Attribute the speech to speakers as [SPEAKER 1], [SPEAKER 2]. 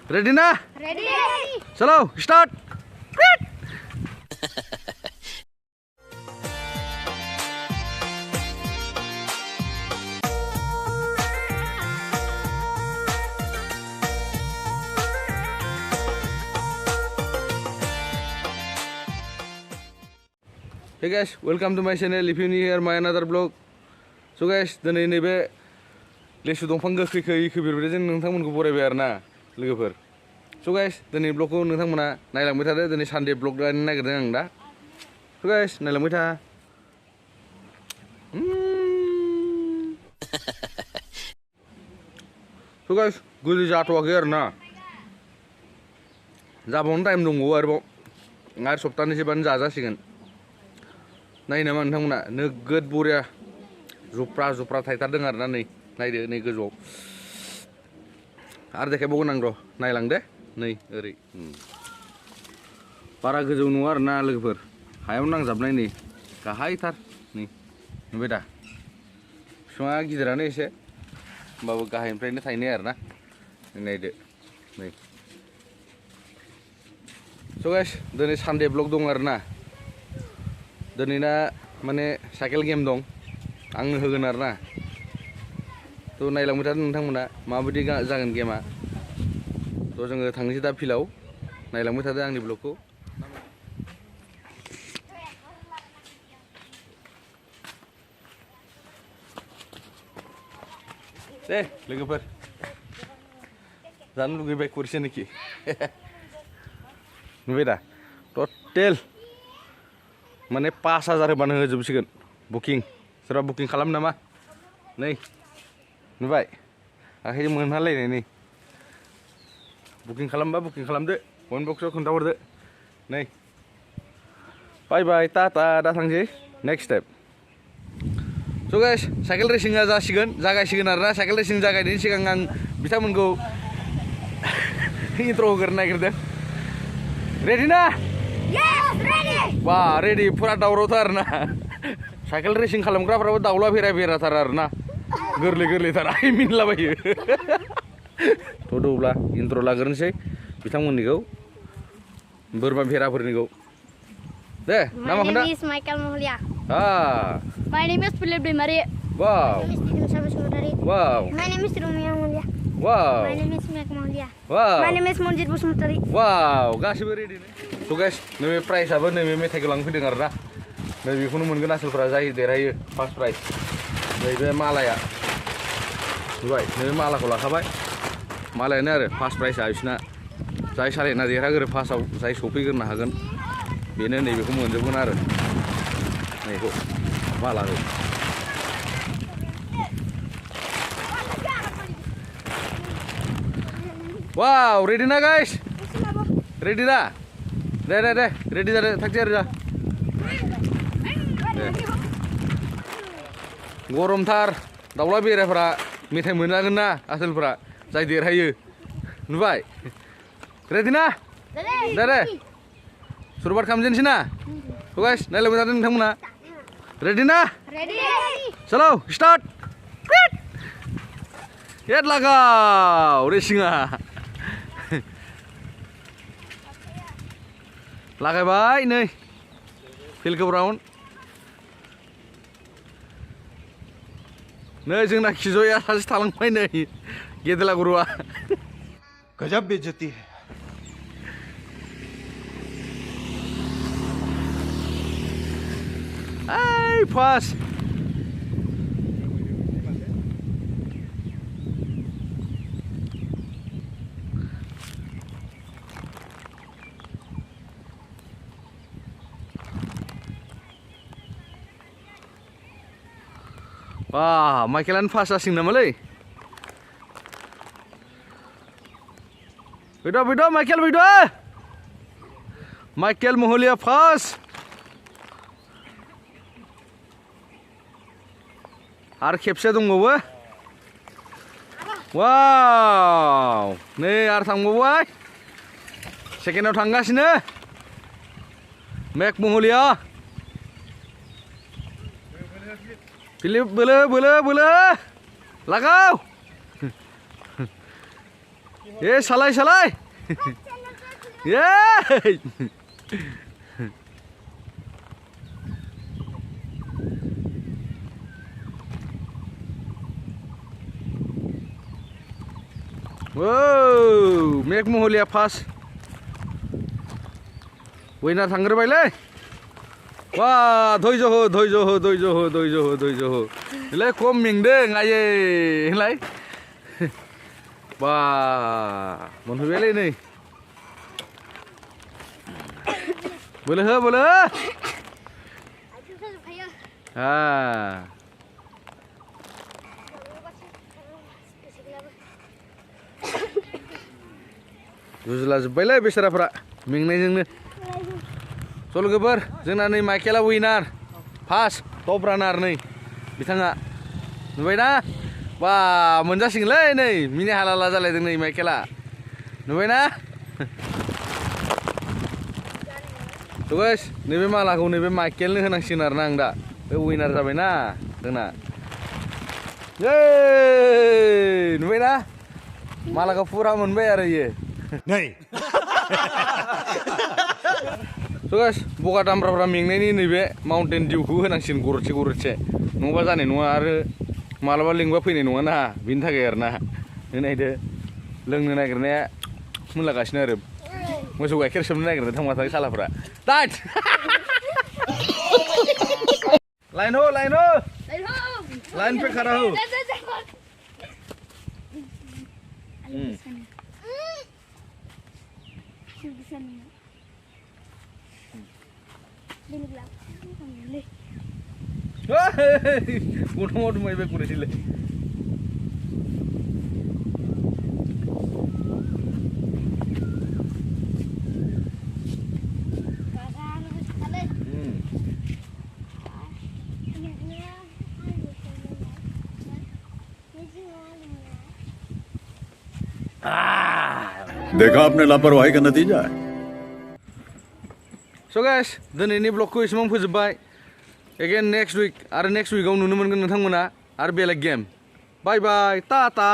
[SPEAKER 1] Ready ना?
[SPEAKER 2] Ready.
[SPEAKER 1] चलो start. Hey guys, welcome to my channel. If you new here, my another vlog. So guys, दिनै नैबे लेसु दंफां गोखैखौ बेरबोदों नोंथांमोनखौ बरायबाय आरोना लोगोफोर। So guys, दिनै ब्लगखौ नोंथांमोना नायलांबाय थादो। दिनै सानडे ब्लग लानो नागिरदों आं दा। So guys, नायलांबाय था। So guys, गोदै जाथ'वाखै आरोना। जाबावनो टाइम दंबावो आरोबाव। आरो सप्तानैसोबानो जाजासिगोन। नाय नामा नोंथांमोना नोगोद बरिया जुफ्रा जुफ्रा थायथारदों आरोना नै नायदो नै गोजौआव आरो देखायबावगोन आं र' नायलां दे नै ओरै बारा गोजौ नङा आरोना लोगोफोर हायाव नांजाबनाय नै गाहायथार नै नुबाय दा बिफाङा गिदिरानो एसे होमबाबो गाहायनिफ्रायनो थायनाय आरोना नायदो नै स' गाइस दिनै सानडे ब्लग दं आरोना दिनैना माने साइकेल गेम दं आंनो होगोन आरोना थ' नायलांबाय थादो नोंथांमोना माबायदि जागोन गेमा थ' जोङो थांनोसै दा फिल्डआव नायलांबाय थादो आंनि ब्लगखौ दे लोगोफोर जानो लुगैबाय खरसेनोखि नुबाय दा टटेल माने 5000 होबानो होजोबसिगोन बुकिं सोरबा बुकिं खालाम नामा नै नुबाय आखाइजों मोनहालायनाय नै बुकिं खालामबा बुकिं खालामदो कमेन्ट बक्सआव खोन्थाहरदो नै बाय बाय टाटा दा थांसै नेक्स्ट स्टेप स' गाइस साइकेल रेसिंआ जागायसिगोन आरोना साइकेल रेसिं जागायनायनि सिगां आं बिथांमोनखौ इन्ट्र' होग्रोनो नागिरदों रेडि ना? Wah, ready pura daurautar na. Cycle racing खालामग्रा फ्राबो दाउला बेराथार आरोना गोरलै-गोरलैथार आइमिन लाबायो थ' दौब्ला इन्ट्र' लाग्रोनोसै बिथांमोननिखौ बोरमा भेराफोरनिखौ दे नामा खोन्था?
[SPEAKER 2] My name is Michael Mohlia.
[SPEAKER 1] My
[SPEAKER 2] name is Philip Demari.
[SPEAKER 1] Wow. Wow.
[SPEAKER 2] My name is Romeo Mohlia.
[SPEAKER 1] Wow.
[SPEAKER 2] My name is Mac Mohlia.
[SPEAKER 1] Wow.
[SPEAKER 2] My name is Monjit Busmutari.
[SPEAKER 1] Wow, गासिबो ready ने स' guys नैबे प्राइसआबो नैबे मेथाइखौ लांफैदों आरोना नैबेखौनो मोनगोन आसोलफोरा जाय देरहायो फार्स्ट प्राइज नैबे मालाया नुबाय नैबे मालाखौ लाखाबाय मालायानो आरो फार्स्ट प्राइजआ बिसिना जाय सालायना देरहागोरो फार्स्टआव जाय सफैग्रोनो हागोन बेनो नैबेखौ मोनजोबगोन आरो नैखौ मालाखौ वाव रेडि ना गाइस रेडि दा दे रेडि जादो थाग-थियारि जा गरमथार दाउला बेराफोरा मेथाइ मोनजागोन ना आसोलफोरा जाय देरहायो नुबाय रेडि ना दे सुरुवात खालामजेनसै ना थ' गाइस नायलांबाय थादो नोंथांमोना रेडि ना चलो स्टार्ट हेड लागाव रेसिंआ लागायबाय नै फिल्डखौ राउन्ड नै जोंना खिजया सासे थालांबाय नै गेदेला गुरुआ
[SPEAKER 3] गजब बेइज्जती है
[SPEAKER 1] Ay, pas. Wah, Michaelan pas asing namalay. Beda Michael beda. Michael Mohlia pas. आरो खेबसे दंबावो वाव नै आरो थांबावबाय सेकेन्डआव थांगासिनो मेक महलिया फिलिप बोलो बोलो बोलो लागाव ए सालाय सालाय ये Wow, Meg Moholia pass. Winner थांग्रोबायलै वा धैज' इलाय खम मेंदों आयै इलाय बा मोनफैबायलै नै बोलो हो जुजिला जोब्बायलै बेसाराफ्रा मेंनायजोंनो सल गोबोर जोंना नै माइकेला विनार फार्स्ट टप रानार नै बिथाङा नुबायना बा मोनजासिगोनलै नै मिनि हालाला जालायदों नै माइकेला नुबायना थ' गाइस नैबे मालाखौ नैबे माइकेलनो होनांसिगोन आरोना आं दा बे विनार जाबायना जोंना ये नुबायना मालाखौ फुरा मोनबाय आरो इयो
[SPEAKER 3] नहीं
[SPEAKER 1] स' गाइस बगा दामब्राफ्रा मेंनायनि नैबे माउन्टेन डिउखौ होनांसिगोन गरदसे नङाबा जानाय नङा आरो मालाबा लिंबा फैनाय नङा ना बिनि थाखाय आरोना नायदो लोंनो नागिरनाया मोनलागासिनो आरो मोसौ गाइखेर सोबनो नागिरदों थांबाथाय सालाफ्रा दाइट लाइन हो लाइन पे खड़ा हो Udah mau dumai be kure sile.
[SPEAKER 4] देखा आपने लापरवाही का नतीजा है
[SPEAKER 1] So guys, दिनैनि ब्लगखौ एसेबां फोजोबबाय again next week आरो next week आव नुनो मोनगोन नोंथांमोना आरो बेलेग गेम बाय बाय टाटा